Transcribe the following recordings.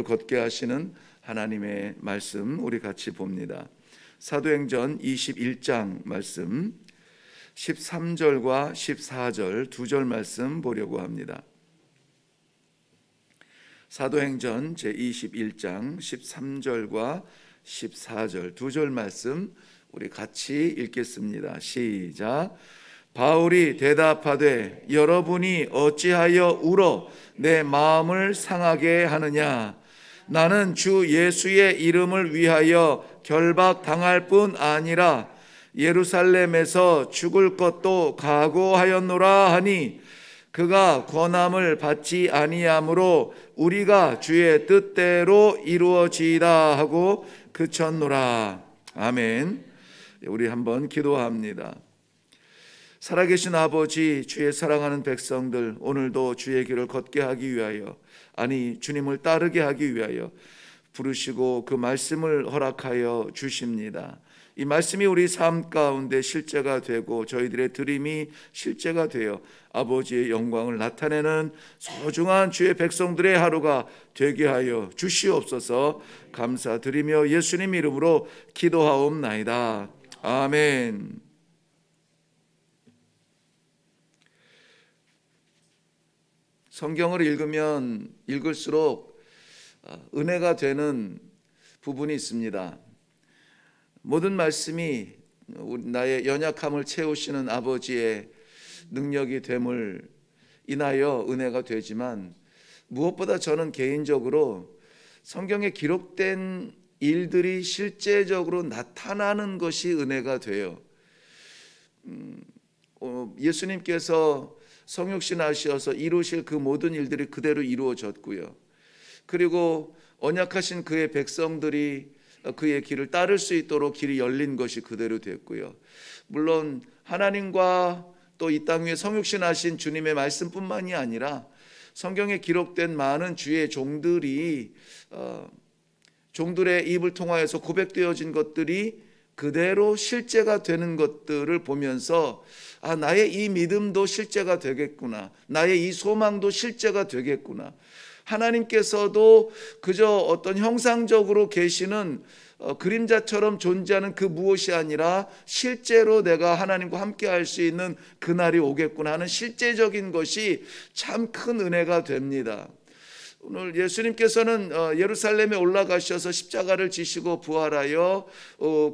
걷게 하시는 하나님의 말씀 우리 같이 봅니다. 사도행전 21장 말씀 13절과 14절 두 절 말씀 보려고 합니다. 사도행전 제21장 13절과 14절 두 절 말씀 우리 같이 읽겠습니다. 시작. 바울이 대답하되 여러분이 어찌하여 울어 내 마음을 상하게 하느냐. 나는 주 예수의 이름을 위하여 결박당할 뿐 아니라 예루살렘에서 죽을 것도 각오하였노라 하니 그가 권함을 받지 아니하므로 우리가 주의 뜻대로 이루어지이다 하고 그쳤노라. 아멘. 우리 한번 기도합니다. 살아계신 아버지, 주의 사랑하는 백성들 오늘도 주의 길을 걷게 하기 위하여, 아니 주님을 따르게 하기 위하여 부르시고 그 말씀을 허락하여 주십니다. 이 말씀이 우리 삶 가운데 실제가 되고 저희들의 드림이 실제가 되어 아버지의 영광을 나타내는 소중한 주의 백성들의 하루가 되게 하여 주시옵소서. 감사드리며 예수님 이름으로 기도하옵나이다. 아멘. 성경을 읽으면 읽을수록 은혜가 되는 부분이 있습니다. 모든 말씀이 나의 연약함을 채우시는 아버지의 능력이 됨을 인하여 은혜가 되지만, 무엇보다 저는 개인적으로 성경에 기록된 일들이 실제적으로 나타나는 것이 은혜가 돼요. 예수님께서 성육신 하셔서 이루실 그 모든 일들이 그대로 이루어졌고요. 그리고 언약하신 그의 백성들이 그의 길을 따를 수 있도록 길이 열린 것이 그대로 됐고요. 물론 하나님과 또 이 땅 위에 성육신 하신 주님의 말씀뿐만이 아니라 성경에 기록된 많은 주의 종들이 종들의 입을 통하여서 고백되어진 것들이 그대로 실제가 되는 것들을 보면서 나의 이 믿음도 실제가 되겠구나, 나의 이 소망도 실제가 되겠구나. 하나님께서도 그저 어떤 형상적으로 계시는 그림자처럼 존재하는 그 무엇이 아니라 실제로 내가 하나님과 함께 할 수 있는 그날이 오겠구나 하는 실제적인 것이 참 큰 은혜가 됩니다. 오늘 예수님께서는 예루살렘에 올라가셔서 십자가를 지시고 부활하여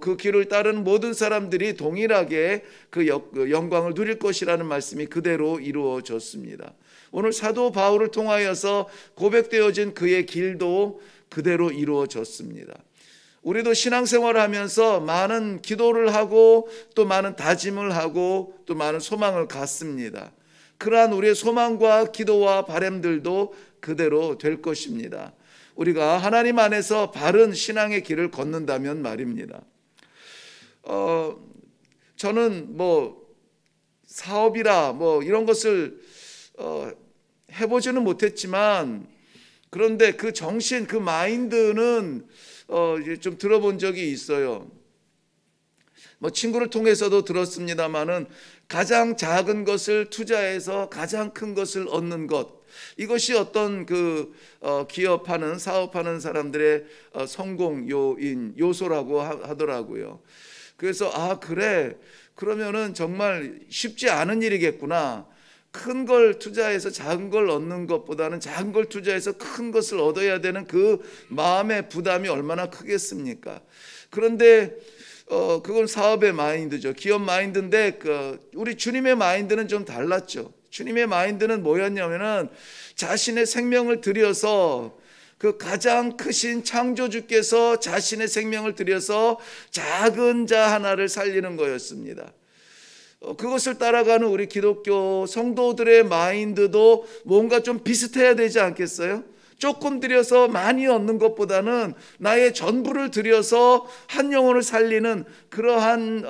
그 길을 따르는 모든 사람들이 동일하게 그 영광을 누릴 것이라는 말씀이 그대로 이루어졌습니다. 오늘 사도 바울을 통하여서 고백되어진 그의 길도 그대로 이루어졌습니다. 우리도 신앙생활을 하면서 많은 기도를 하고 또 많은 다짐을 하고 또 많은 소망을 갖습니다. 그러한 우리의 소망과 기도와 바람들도 그대로 될 것입니다. 우리가 하나님 안에서 바른 신앙의 길을 걷는다면 말입니다. 저는 사업이라 이런 것을 해보지는 못했지만, 그런데 그 정신, 그 마인드는 좀 들어본 적이 있어요. 친구를 통해서도 들었습니다마는 가장 작은 것을 투자해서 가장 큰 것을 얻는 것, 이것이 어떤 기업하는 사업하는 사람들의 성공 요소라고 하더라고요. 그래서 그래, 그러면은 정말 쉽지 않은 일이겠구나. 큰 걸 투자해서 작은 걸 얻는 것보다는 작은 걸 투자해서 큰 것을 얻어야 되는 그 마음의 부담이 얼마나 크겠습니까? 그런데 그건 사업의 마인드죠. 기업 마인드인데 우리 주님의 마인드는 좀 달랐죠. 주님의 마인드는 뭐였냐면은 자신의 생명을 들여서 그 가장 크신 창조주께서 자신의 생명을 들여서 작은 자 하나를 살리는 거였습니다. 그것을 따라가는 우리 기독교 성도들의 마인드도 뭔가 좀 비슷해야 되지 않겠어요? 조금 들여서 많이 얻는 것보다는 나의 전부를 들여서 한 영혼을 살리는 그러한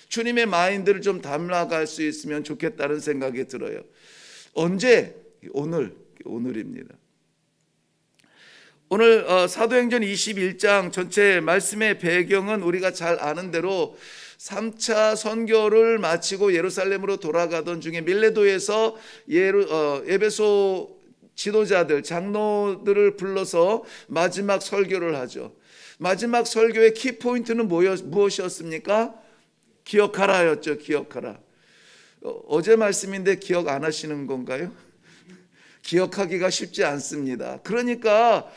주님의 마인드를 좀 담아갈 수 있으면 좋겠다는 생각이 들어요. 언제? 오늘입니다. 오늘 사도행전 21장 전체 말씀의 배경은 우리가 잘 아는 대로 3차 선교를 마치고 예루살렘으로 돌아가던 중에 밀레도에서 에베소 지도자들, 장로들을 불러서 마지막 설교를 하죠. 마지막 설교의 키포인트는 무엇이었습니까? 기억하라였죠. 기억하라. 어제 말씀인데 기억 안 하시는 건가요? 기억하기가 쉽지 않습니다. 그러니까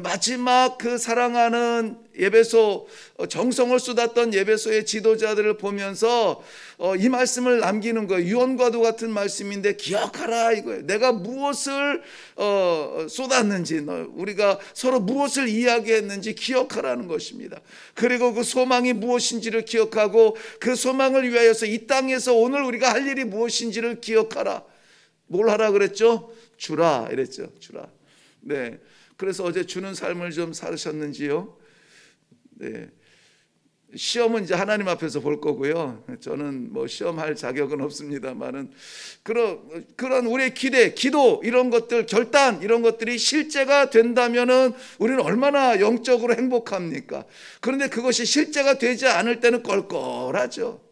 마지막 그 사랑하는 예배소, 정성을 쏟았던 예배소의 지도자들을 보면서 이 말씀을 남기는 거예요. 유언과도 같은 말씀인데 기억하라 이거예요. 내가 무엇을 쏟았는지, 우리가 서로 무엇을 이야기했는지 기억하라는 것입니다. 그리고 그 소망이 무엇인지를 기억하고 그 소망을 위하여서 이 땅에서 오늘 우리가 할 일이 무엇인지를 기억하라. 뭘 하라 그랬죠? 주라 이랬죠. 주라. 네. 그래서 어제 주는 삶을 좀 살으셨는지요? 네. 시험은 이제 하나님 앞에서 볼 거고요. 저는 뭐 시험할 자격은 없습니다만은 그런 우리의 기대, 기도 이런 것들, 결단 이런 것들이 실제가 된다면은 우리는 얼마나 영적으로 행복합니까? 그런데 그것이 실제가 되지 않을 때는 껄껄하죠.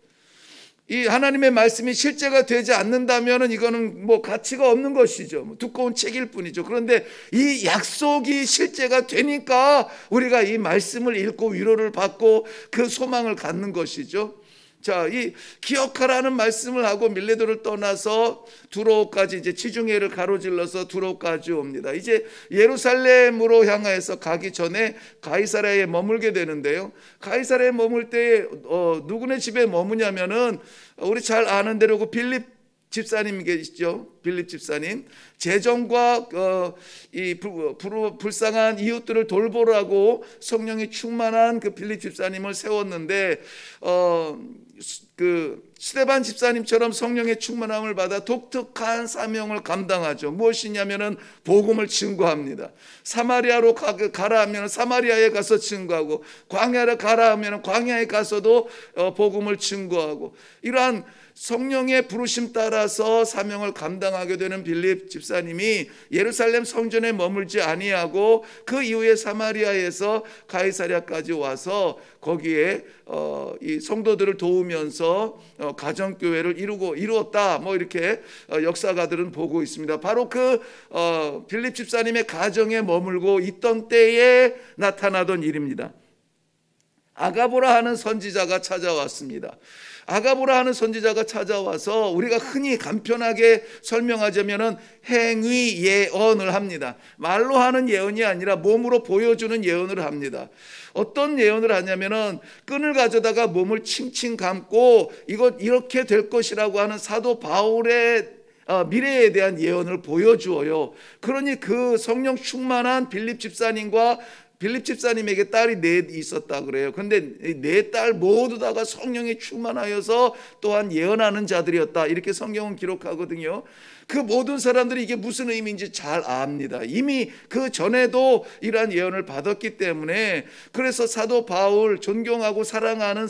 이 하나님의 말씀이 실제가 되지 않는다면 이거는 뭐 가치가 없는 것이죠. 두꺼운 책일 뿐이죠. 그런데 이 약속이 실제가 되니까 우리가 이 말씀을 읽고 위로를 받고 그 소망을 갖는 것이죠. 자, 이 기억하라는 말씀을 하고 밀레도를 떠나서 두로까지 이제 지중해를 가로질러서 두로까지 옵니다. 이제 예루살렘으로 향해서 가기 전에 가이사랴에 머물게 되는데요. 가이사랴에 머물 때 누구네 집에 머무냐면은 우리 잘 아는 대로 그 빌립 집사님 계시죠. 빌립 집사님 재정과 이 불쌍한 이웃들을 돌보라고 성령이 충만한 그 빌립 집사님을 세웠는데 그 스데반 집사님처럼 성령의 충만함을 받아 독특한 사명을 감당하죠. 무엇이냐면은 복음을 증거합니다. 사마리아로 가라 하면 사마리아에 가서 증거하고, 광야로 가라 하면 광야에 가서도 복음을 증거하고, 이러한 성령의 부르심 따라서 사명을 감당하게 되는 빌립 집사님이 예루살렘 성전에 머물지 아니하고 그 이후에 사마리아에서 가이사랴까지 와서 거기에 이 성도들을 도우면서 가정교회를 이루었다, 뭐 이렇게 역사가들은 보고 있습니다. 바로 그 빌립 집사님의 가정에 머물고 있던 때에 나타나던 일입니다. 아가보라 하는 선지자가 찾아왔습니다. 아가보라 하는 선지자가 찾아와서 우리가 흔히 간편하게 설명하자면은 행위 예언을 합니다. 말로 하는 예언이 아니라 몸으로 보여주는 예언을 합니다. 어떤 예언을 하냐면은 끈을 가져다가 몸을 칭칭 감고 이것 이렇게 될 것이라고 하는 사도 바울의 미래에 대한 예언을 보여주어요. 그러니 그 성령 충만한 빌립 집사님과 빌립 집사님에게 딸이 넷 있었다 그래요. 그런데 네 딸 모두 다가 성령이 충만하여서 또한 예언하는 자들이었다, 이렇게 성경은 기록하거든요. 그 모든 사람들이 이게 무슨 의미인지 잘 압니다. 이미 그 전에도 이러한 예언을 받았기 때문에. 그래서 사도 바울, 존경하고 사랑하는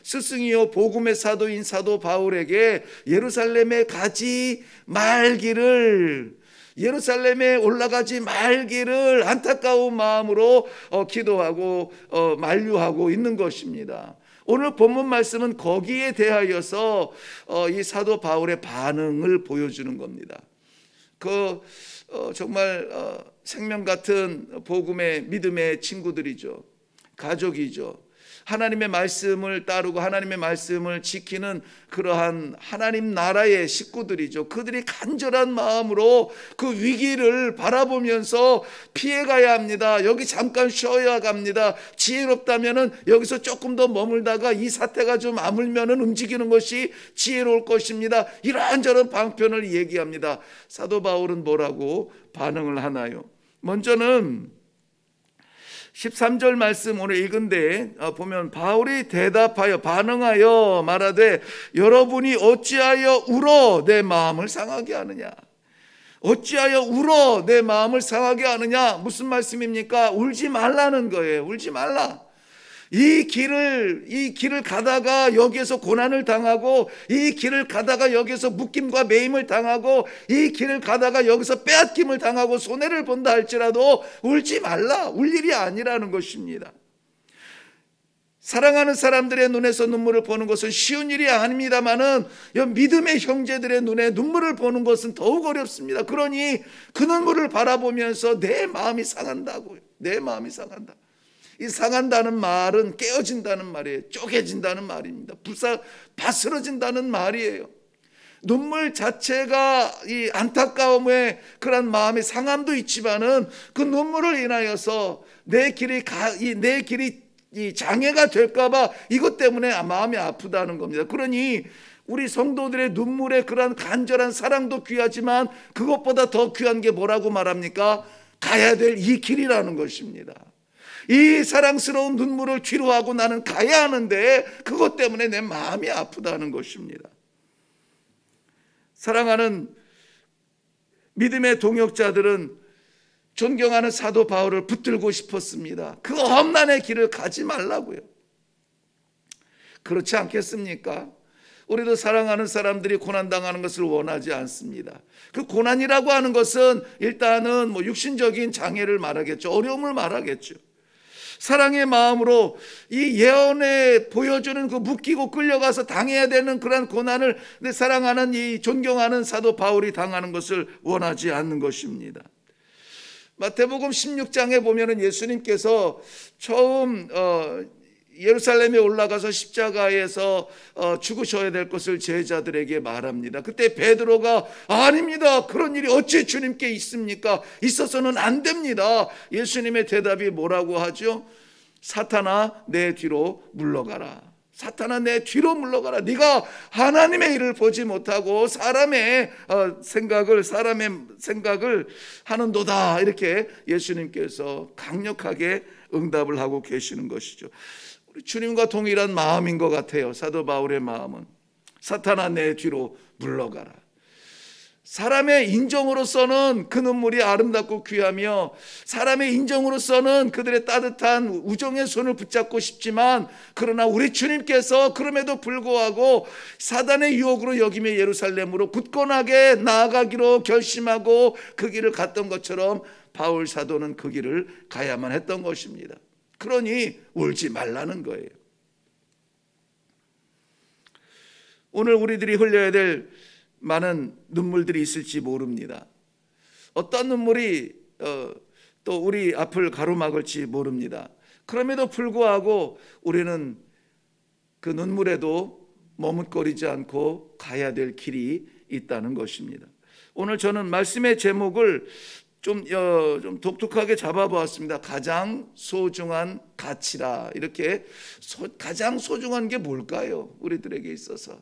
스승이요 복음의 사도인 사도 바울에게 예루살렘에 가지 말기를, 예루살렘에 올라가지 말기를 안타까운 마음으로 기도하고 만류하고 있는 것입니다. 오늘 본문 말씀은 거기에 대하여서 이 사도 바울의 반응을 보여주는 겁니다. 정말 생명 같은 복음의 믿음의 친구들이죠. 가족이죠. 하나님의 말씀을 따르고 하나님의 말씀을 지키는 그러한 하나님 나라의 식구들이죠. 그들이 간절한 마음으로 그 위기를 바라보면서 피해가야 합니다. 여기 잠깐 쉬어야 합니다. 지혜롭다면은 여기서 조금 더 머물다가 이 사태가 좀 아물면은 움직이는 것이 지혜로울 것입니다. 이런저런 방편을 얘기합니다. 사도 바울은 뭐라고 반응을 하나요? 먼저는 13절 말씀 오늘 읽은데 보면 바울이 대답하여 반응하여 말하되 여러분이 어찌하여 울어 내 마음을 상하게 하느냐. 어찌하여 울어 내 마음을 상하게 하느냐. 무슨 말씀입니까? 울지 말라는 거예요. 울지 말라. 이 길을 가다가 여기에서 고난을 당하고, 이 길을 가다가 여기에서 묶임과 매임을 당하고, 이 길을 가다가 여기서 빼앗김을 당하고 손해를 본다 할지라도 울지 말라. 울 일이 아니라는 것입니다. 사랑하는 사람들의 눈에서 눈물을 보는 것은 쉬운 일이 아닙니다만은 믿음의 형제들의 눈에 눈물을 보는 것은 더욱 어렵습니다. 그러니 그 눈물을 바라보면서 내 마음이 상한다고요. 내 마음이 상한다. 이 상한다는 말은 깨어진다는 말이에요. 쪼개진다는 말입니다. 바스러진다는 말이에요. 눈물 자체가 이 안타까움의 그런 마음의 상함도 있지만은 그 눈물을 인하여서 내 길이 이 장애가 될까봐 이것 때문에 마음이 아프다는 겁니다. 그러니 우리 성도들의 눈물의 그런 간절한 사랑도 귀하지만 그것보다 더 귀한 게 뭐라고 말합니까? 가야 될 이 길이라는 것입니다. 이 사랑스러운 눈물을 뒤로하고 나는 가야 하는데 그것 때문에 내 마음이 아프다는 것입니다. 사랑하는 믿음의 동역자들은 존경하는 사도 바울을 붙들고 싶었습니다. 그 험난의 길을 가지 말라고요. 그렇지 않겠습니까? 우리도 사랑하는 사람들이 고난당하는 것을 원하지 않습니다. 그 고난이라고 하는 것은 일단은 육신적인 장애를 말하겠죠. 어려움을 말하겠죠. 사랑의 마음으로 이 예언에 보여주는 그 묶이고 끌려가서 당해야 되는 그런 고난을 내 사랑하는 이 존경하는 사도 바울이 당하는 것을 원하지 않는 것입니다. 마태복음 16장에 보면은 예수님께서 처음 예루살렘에 올라가서 십자가에서 죽으셔야 될 것을 제자들에게 말합니다. 그때 베드로가 아닙니다. 그런 일이 어찌 주님께 있습니까? 있어서는 안 됩니다. 예수님의 대답이 뭐라고 하죠? 사탄아 내 뒤로 물러가라. 사탄아 내 뒤로 물러가라. 네가 하나님의 일을 보지 못하고 사람의 생각을 하는도다. 이렇게 예수님께서 강력하게 응답을 하고 계시는 것이죠. 우리 주님과 동일한 마음인 것 같아요. 사도 바울의 마음은 사탄아 내 뒤로 물러가라. 사람의 인정으로서는 그 눈물이 아름답고 귀하며 사람의 인정으로서는 그들의 따뜻한 우정의 손을 붙잡고 싶지만 그러나 우리 주님께서 그럼에도 불구하고 사단의 유혹으로 여기며 예루살렘으로 굳건하게 나아가기로 결심하고 그 길을 갔던 것처럼 바울 사도는 그 길을 가야만 했던 것입니다. 그러니 울지 말라는 거예요. 오늘 우리들이 흘려야 될 많은 눈물들이 있을지 모릅니다. 어떤 눈물이 또 우리 앞을 가로막을지 모릅니다. 그럼에도 불구하고 우리는 그 눈물에도 머뭇거리지 않고 가야 될 길이 있다는 것입니다. 오늘 저는 말씀의 제목을 좀 독특하게 잡아보았습니다. 가장 소중한 가치라. 이렇게 가장 소중한 게 뭘까요? 우리들에게 있어서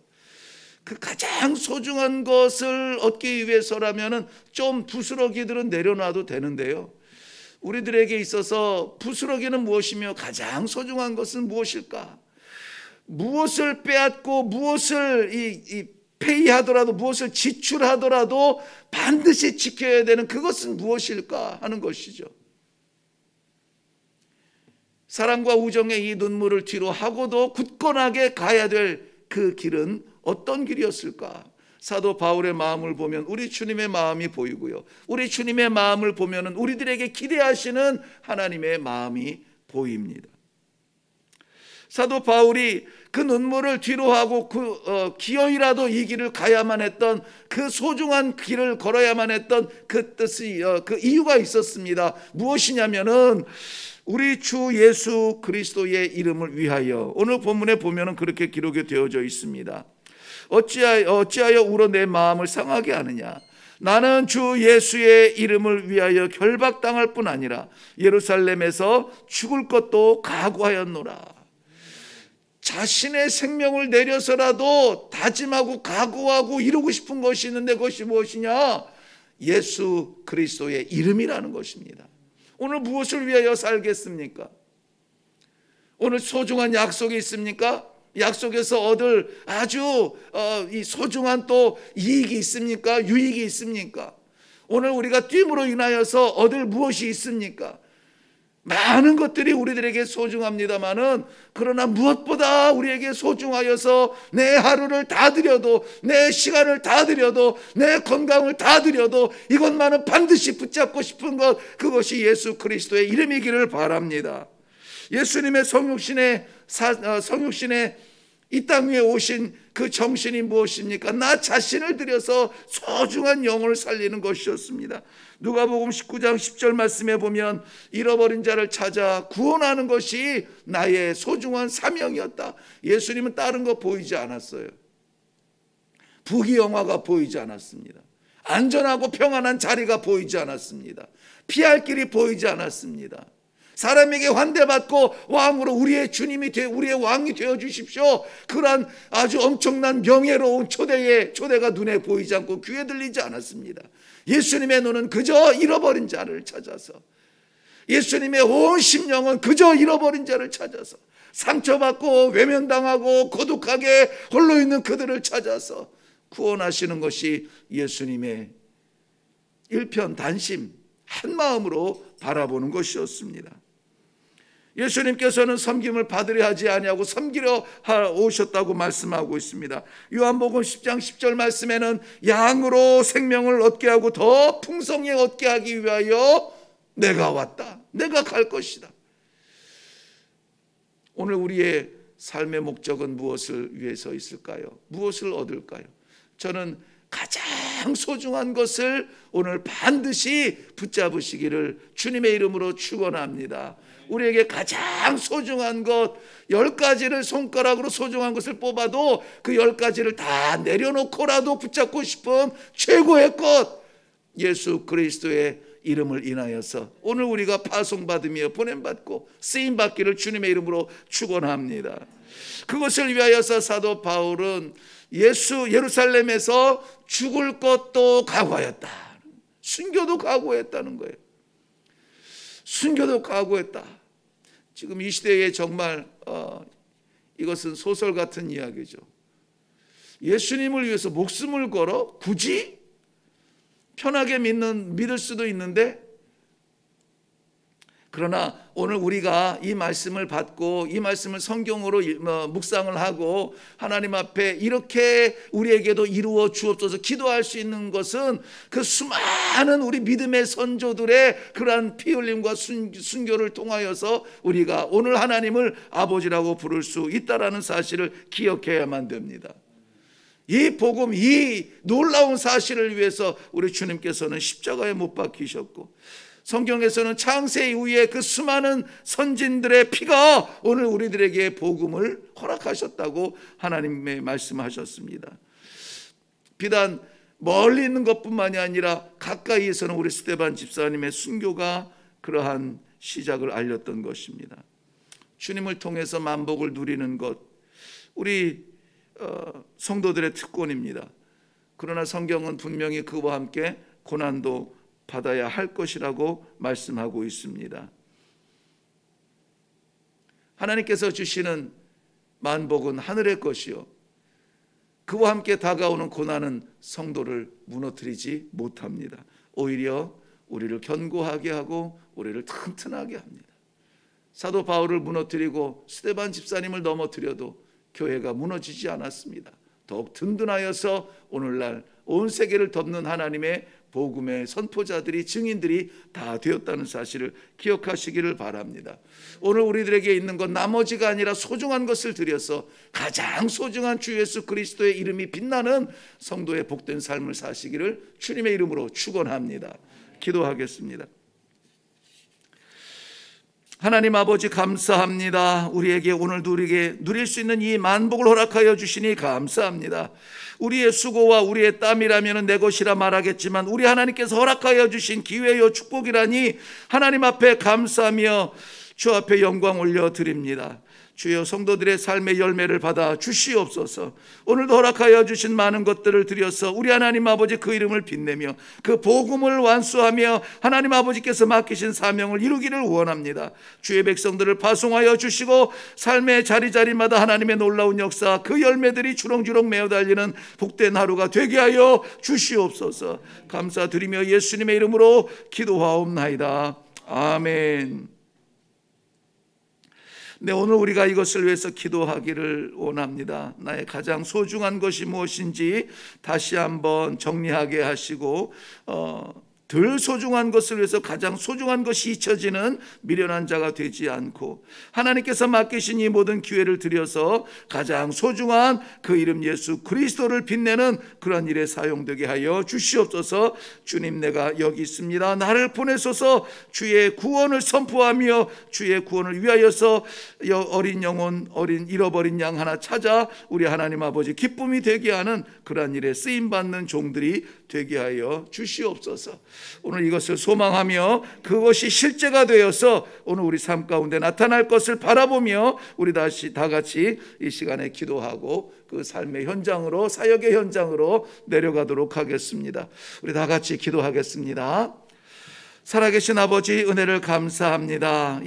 그 가장 소중한 것을 얻기 위해서라면은 좀 부스러기들은 내려놔도 되는데요. 우리들에게 있어서 부스러기는 무엇이며 가장 소중한 것은 무엇일까? 무엇을 빼앗고 무엇을 페이하더라도 무엇을 지출하더라도 반드시 지켜야 되는 그것은 무엇일까 하는 것이죠. 사랑과 우정의 이 눈물을 뒤로 하고도 굳건하게 가야 될 그 길은 어떤 길이었을까? 사도 바울의 마음을 보면 우리 주님의 마음이 보이고요. 우리 주님의 마음을 보면 우리들에게 기대하시는 하나님의 마음이 보입니다. 사도 바울이 그 눈물을 뒤로 하고 기어이라도 이 길을 가야만 했던 그 소중한 길을 걸어야만 했던 그 뜻이 그 이유가 있었습니다. 무엇이냐면은 우리 주 예수 그리스도의 이름을 위하여. 오늘 본문에 보면은 그렇게 기록이 되어져 있습니다. 어찌하여 울어 내 마음을 상하게 하느냐? 나는 주 예수의 이름을 위하여 결박당할 뿐 아니라 예루살렘에서 죽을 것도 각오하였노라. 자신의 생명을 내려서라도 다짐하고 각오하고 이루고 싶은 것이 있는데 그것이 무엇이냐? 예수 그리스도의 이름이라는 것입니다. 오늘 무엇을 위하여 살겠습니까? 오늘 소중한 약속이 있습니까? 약속에서 얻을 아주 이 소중한 또 이익이 있습니까? 유익이 있습니까? 오늘 우리가 쉼으로 인하여서 얻을 무엇이 있습니까? 많은 것들이 우리들에게 소중합니다만은 그러나 무엇보다 우리에게 소중하여서 내 하루를 다 드려도 내 시간을 다 드려도 내 건강을 다 드려도 이것만은 반드시 붙잡고 싶은 것, 그것이 예수 그리스도의 이름이기를 바랍니다. 예수님의 성육신의 성육신의 이 땅 위에 오신 그 정신이 무엇입니까? 나 자신을 들여서 소중한 영혼을 살리는 것이었습니다. 누가복음 19장 10절 말씀에 보면 잃어버린 자를 찾아 구원하는 것이 나의 소중한 사명이었다. 예수님은 다른 거 보이지 않았어요. 부귀영화가 보이지 않았습니다. 안전하고 평안한 자리가 보이지 않았습니다. 피할 길이 보이지 않았습니다. 사람에게 환대받고 왕으로 우리의 주님이 우리의 왕이 되어 주십시오. 그러한 아주 엄청난 명예로운 초대가 눈에 보이지 않고 귀에 들리지 않았습니다. 예수님의 눈은 그저 잃어버린 자를 찾아서, 예수님의 온 심령은 그저 잃어버린 자를 찾아서, 상처받고 외면당하고 고독하게 홀로 있는 그들을 찾아서 구원하시는 것이 예수님의 일편단심 한 마음으로 바라보는 것이었습니다. 예수님께서는 섬김을 받으려 하지 아니하고 섬기려 오셨다고 말씀하고 있습니다. 요한복음 10장 10절 말씀에는 양으로 생명을 얻게 하고 더 풍성히 얻게 하기 위하여 내가 왔다. 내가 갈 것이다. 오늘 우리의 삶의 목적은 무엇을 위해서 있을까요? 무엇을 얻을까요? 저는 가장 소중한 것을 오늘 반드시 붙잡으시기를 주님의 이름으로 축원합니다. 우리에게 가장 소중한 것 10가지를 손가락으로 소중한 것을 뽑아도 그 10가지를 다 내려놓고라도 붙잡고 싶은 최고의 것, 예수 그리스도의 이름을 인하여서 오늘 우리가 파송받으며 보냄받고 쓰임받기를 주님의 이름으로 축원합니다. 그것을 위하여서 사도 바울은 예루살렘에서 죽을 것도 각오하였다. 순교도 각오했다는 거예요. 순교도 각오했다. 지금 이 시대에 정말 이것은 소설 같은 이야기죠. 예수님을 위해서 목숨을 걸어 굳이 편하게 믿을 수도 있는데, 그러나 오늘 우리가 이 말씀을 받고 이 말씀을 성경으로 묵상을 하고 하나님 앞에 이렇게 우리에게도 이루어 주옵소서 기도할 수 있는 것은 그 수많은 우리 믿음의 선조들의 그러한 피 흘림과 순교를 통하여서 우리가 오늘 하나님을 아버지라고 부를 수 있다라는 사실을 기억해야만 됩니다. 이 복음, 이 놀라운 사실을 위해서 우리 주님께서는 십자가에 못 박히셨고, 성경에서는 창세 이후에 그 수많은 선진들의 피가 오늘 우리들에게 복음을 허락하셨다고 하나님의 말씀하셨습니다. 비단 멀리 있는 것뿐만이 아니라 가까이에서는 우리 스데반 집사님의 순교가 그러한 시작을 알렸던 것입니다. 주님을 통해서 만복을 누리는 것, 우리 성도들의 특권입니다. 그러나 성경은 분명히 그와 함께 고난도 받아야 할 것이라고 말씀하고 있습니다. 하나님께서 주시는 만복은 하늘의 것이요, 그와 함께 다가오는 고난은 성도를 무너뜨리지 못합니다. 오히려 우리를 견고하게 하고 우리를 튼튼하게 합니다. 사도 바울을 무너뜨리고 스데반 집사님을 넘어뜨려도 교회가 무너지지 않았습니다. 더욱 든든하여서 오늘날 온 세계를 덮는 하나님의 복음의 선포자들이, 증인들이 다 되었다는 사실을 기억하시기를 바랍니다. 오늘 우리들에게 있는 건 나머지가 아니라 소중한 것을 들여서 가장 소중한 주 예수 그리스도의 이름이 빛나는 성도의 복된 삶을 사시기를 주님의 이름으로 축원합니다. 기도하겠습니다. 하나님 아버지 감사합니다. 우리에게 오늘도 우리에게 누릴 수 있는 이 만복을 허락하여 주시니 감사합니다. 우리의 수고와 우리의 땀이라면 내 것이라 말하겠지만 우리 하나님께서 허락하여 주신 기회요 축복이라니 하나님 앞에 감사하며 주 앞에 영광 올려드립니다. 주여, 성도들의 삶의 열매를 받아 주시옵소서. 오늘도 허락하여 주신 많은 것들을 드려서 우리 하나님 아버지 그 이름을 빛내며 그 복음을 완수하며 하나님 아버지께서 맡기신 사명을 이루기를 원합니다. 주의 백성들을 파송하여 주시고 삶의 자리자리마다 하나님의 놀라운 역사, 그 열매들이 주렁주렁 메어 달리는 복된 하루가 되게 하여 주시옵소서. 감사드리며 예수님의 이름으로 기도하옵나이다. 아멘. 네, 오늘 우리가 이것을 위해서 기도하기를 원합니다. 나의 가장 소중한 것이 무엇인지 다시 한번 정리하게 하시고 덜 소중한 것을 위해서 가장 소중한 것이 잊혀지는 미련한 자가 되지 않고, 하나님께서 맡기신 이 모든 기회를 들여서 가장 소중한 그 이름 예수 그리스도를 빛내는 그런 일에 사용되게 하여 주시옵소서. 주님, 내가 여기 있습니다. 나를 보내소서. 주의 구원을 선포하며 주의 구원을 위하여서 어린 영혼, 어린 잃어버린 양 하나 찾아 우리 하나님 아버지 기쁨이 되게 하는 그런 일에 쓰임받는 종들이 되게 하여 주시옵소서. 오늘 이것을 소망하며 그것이 실제가 되어서 오늘 우리 삶 가운데 나타날 것을 바라보며 우리 다 같이 이 시간에 기도하고 그 삶의 현장으로, 사역의 현장으로 내려가도록 하겠습니다. 우리 다 같이 기도하겠습니다. 살아계신 아버지, 은혜를 감사합니다.